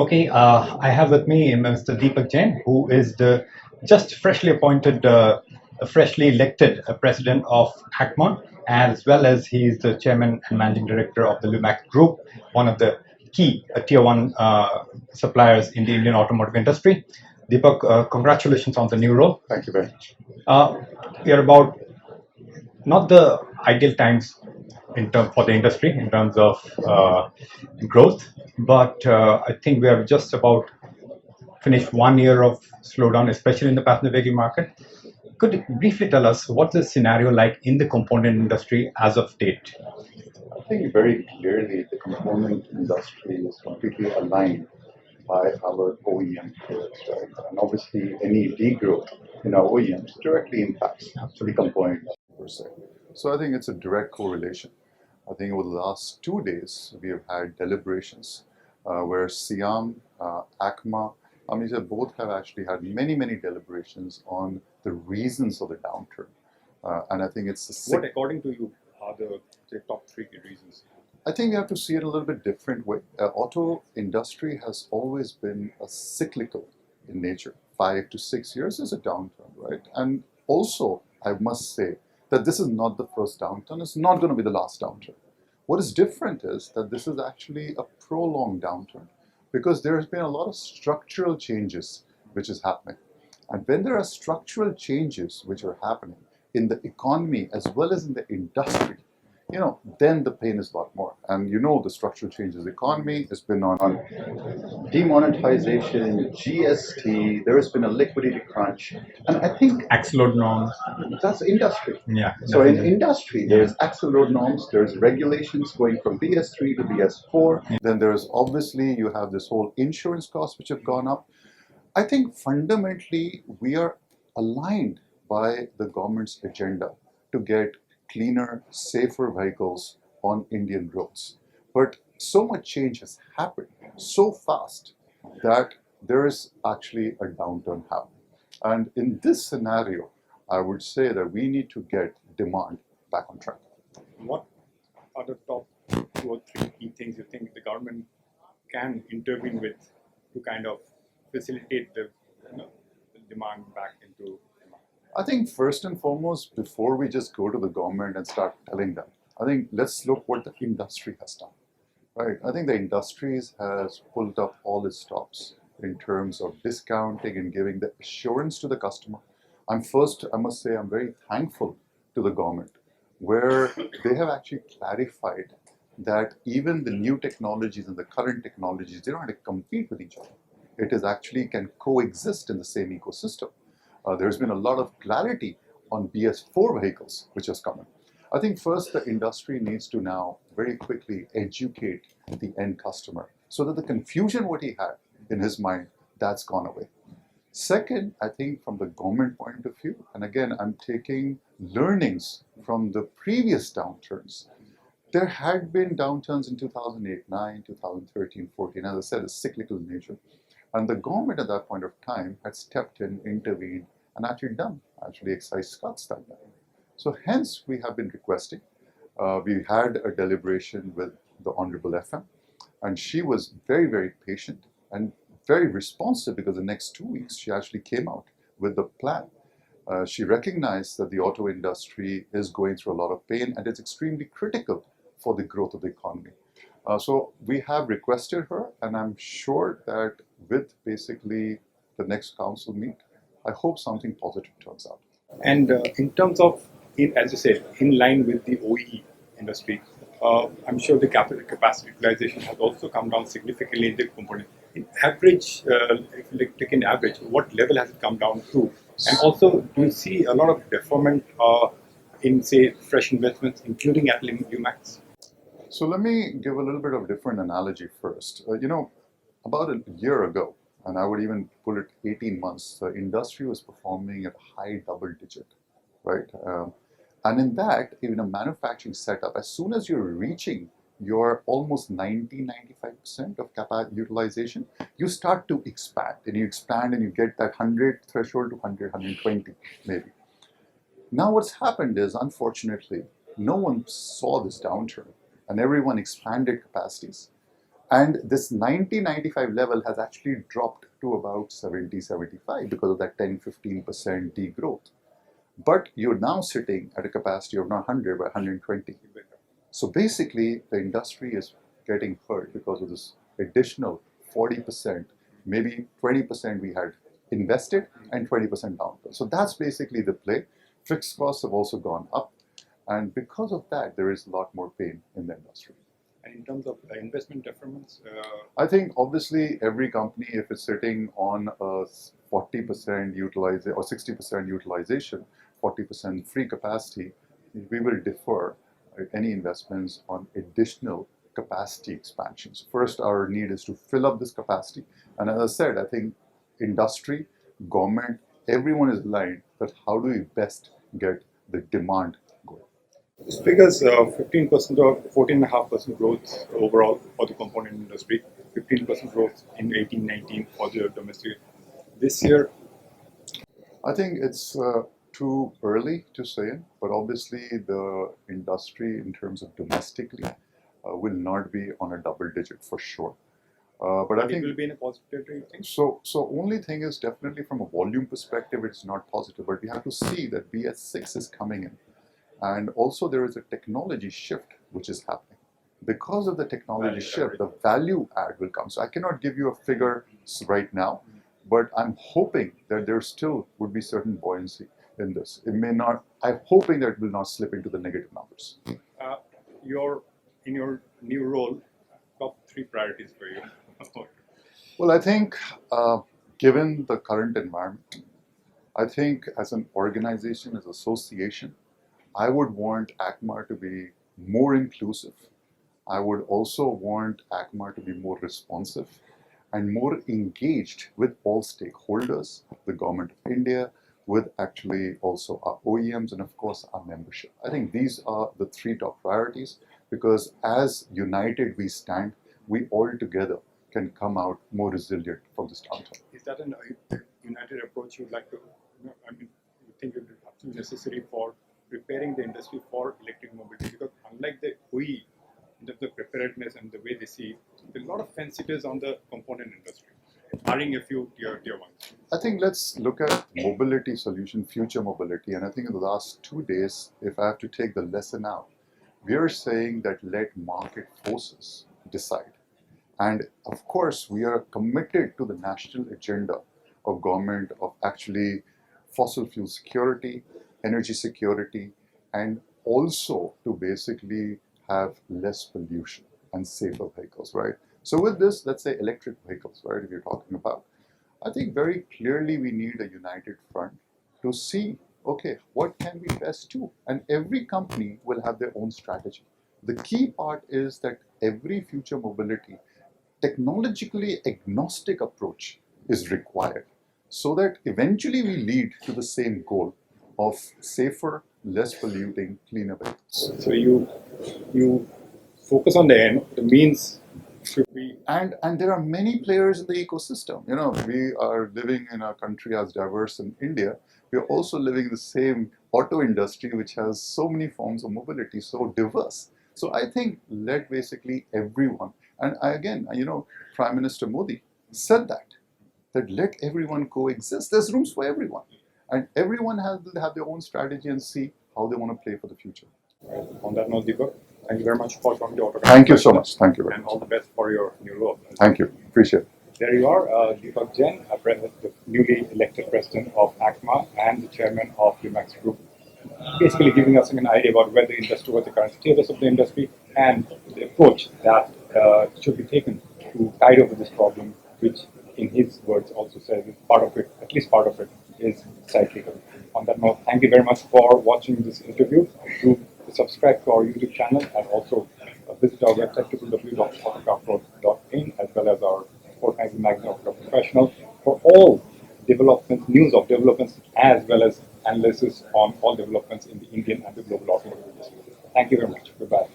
Okay, I have with me Mr. Deepak Jain, who is the just freshly appointed, freshly elected president of ACMA, as well as he is the chairman and managing director of the Lumax Group, one of the key tier one suppliers in the Indian automotive industry. Deepak, congratulations on the new role. Thank you very much. We are about not the ideal times for the industry in terms of growth, but I think we are just about finished 1 year of slowdown, especially in the passenger vehicle market. Could you briefly tell us what's the scenario like in the component industry as of date? I think very clearly the component industry is completely aligned by our OEM players, right? And obviously, any degrowth in our OEMs directly impacts the component industry per se. So I think it's a direct correlation. I think over the last 2 days, we have had deliberations where SIAM, ACMA, they both have actually had many deliberations on the reasons of the downturn. And I think it's the What, according to you, are the top three reasons? I think we have to see it a little bit different way. Auto industry has always been a cyclical in nature. 5 to 6 years is a downturn, right? And also, I must say that this is not the first downturn. It's not going to be the last downturn. What is different is that this is actually a prolonged downturn because there has been a lot of structural changes which is happening. And when there are structural changes which are happening in the economy as well as in the industry, then the pain is a lot more. And the structural changes economy has been on demonetization, GST, there has been a liquidity crunch. And I think Axle load norms. that's industry. Yeah. So in definitely. industry, there's axle load norms, there's regulations going from BS3 to BS4. Then there's obviously, you have this whole insurance costs which have gone up. I think fundamentally, we are aligned by the government's agenda to get cleaner, safer vehicles on Indian roads. But so much change has happened so fast that there is actually a downturn happening. And in this scenario, I would say that we need to get demand back on track. What are the top 2 or 3 key things you think the government can intervene with to kind of facilitate the demand back into demand? I think first and foremost, before we just go to the government and start telling them, I think let's look what the industry has done. Right. I think the industries has pulled up all its stops in terms of discounting and giving the assurance to the customer. I must say, I'm very thankful to the government where they have actually clarified that even the new technologies and the current technologies, they don't have to compete with each other. It is actually can coexist in the same ecosystem. There's been a lot of clarity on BS4 vehicles, which has come in. I think first the industry needs to now very quickly educate the end customer so that the confusion what he had in his mind, that's gone away. Second, I think from the government point of view, and again, I'm taking learnings from the previous downturns. There had been downturns in 2008, 9, 2013, 14, as I said, it's cyclical in nature. And the government at that point of time had stepped in, intervened, and actually done excise cuts that time. So hence we have been requesting. We had a deliberation with the Honorable FM, and she was very patient and very responsive because the next 2 weeks she actually came out with the plan. She recognized that the auto industry is going through a lot of pain and it's extremely critical for the growth of the economy. So we have requested her, and I'm sure that with basically the next council meet, I hope something positive turns out. And in terms of, as you said, in line with the OE industry, I'm sure the capacity utilization has also come down significantly in the component. In average, if you take an average, what level has it come down to? And also, do you see a lot of deferment in, say, fresh investments, including at Lumax? So let me give a little bit of different analogy first. About a year ago, and I would even pull it 18 months, the industry was performing at a high double digit, right? And in that, in a manufacturing setup, as soon as you're reaching your almost 90-95% of capacity utilization, you start to expand, and you get that 100 threshold to 100, 120 maybe. Now what's happened is, unfortunately, no one saw this downturn, and everyone expanded capacities. And this 90-95 level has actually dropped to about 70-75 because of that 10-15% degrowth. But you're now sitting at a capacity of not 100 but 120. So basically, the industry is getting hurt because of this additional 40%, maybe 20% we had invested and 20% downturn. So that's basically the play. Fixed costs have also gone up. And because of that, there is a lot more pain in the industry. And in terms of investment deferments? I think obviously every company, if it's sitting on a 40% utilization or 60% utilization, 40% free capacity, we will defer any investments on additional capacity expansions. First, our need is to fill up this capacity. And as I said, I think industry, government, everyone is aligned that how do we best get the demand going. This figures 15% or 14.5% growth overall for the component industry, 15% growth in 18-19 for the domestic. This year, I think it's too early to say, but obviously the industry in terms of domestically will not be on a double digit for sure. But I think it will be in a positive territory, you think? so. Only thing is definitely from a volume perspective, it's not positive. But we have to see that BS6 is coming in, and also there is a technology shift which is happening. Because of the technology shift, the value add will come. So I cannot give you a figure right now, but I'm hoping that there still would be certain buoyancy in this. It may not. I'm hoping that it will not slip into the negative numbers. In your new role, top 3 priorities for you. Well, I think given the current environment, I think as an organization, as an association, I would want ACMA to be more inclusive. I would also want ACMA to be more responsive and more engaged with all stakeholders, the Government of India, with actually also our OEMs and of course our membership. I think these are the 3 top priorities because as united we stand, we all together can come out more resilient from this downturn. Is that a united approach you'd like to, you think it would be absolutely necessary for preparing the industry for electric mobility? Because unlike the OE, in terms of preparedness and the way they see, there are a lot of fence sitters on the component industry, barring a few tier ones. I think let's look at mobility solution, future mobility. And I think in the last 2 days, if I have to take the lesson out, we are saying that let market forces decide. And of course, we are committed to the national agenda of government of actually fossil fuel security, energy security, and also to basically have less pollution and safer vehicles, right? So with this, let's say electric vehicles, right, if you're talking about, I think very clearly we need a united front to see, okay, what can we best do? And every company will have their own strategy. The key part is that every future mobility technologically agnostic approach is required so that eventually we lead to the same goal of safer, less polluting, cleaner vehicles. So you focus on the end, the means should be. And there are many players in the ecosystem. You know, we are living in a country as diverse in India. We are also living in the same auto industry, which has so many forms of mobility, so diverse. So I think let basically everyone, and again, you know, Prime Minister Modi said that let everyone coexist. There's rooms for everyone. And everyone will have their own strategy and see how they want to play for the future. Right. On that note, Deepak, thank you very much for coming to Autocar. Thank you so much. Thank you very and much. all the best for your new role. Thank you. Appreciate it. There you are, Deepak Jain, the newly elected president of ACMA and the chairman of Lumax Group, basically giving us an idea about where the industry, what the current status of the industry, and the approach that should be taken to tide over this problem, which, in his words, also says part of it, at least part of it, is cyclical. On that note, thank you very much for watching this interview. Do subscribe to our YouTube channel and also visit our website www.autocar.in as well as our fortnightly magazine Autocar Professional for all developments, news of developments, as well as analysis on all developments in the Indian and the global automotive industry. Thank you very much. Goodbye.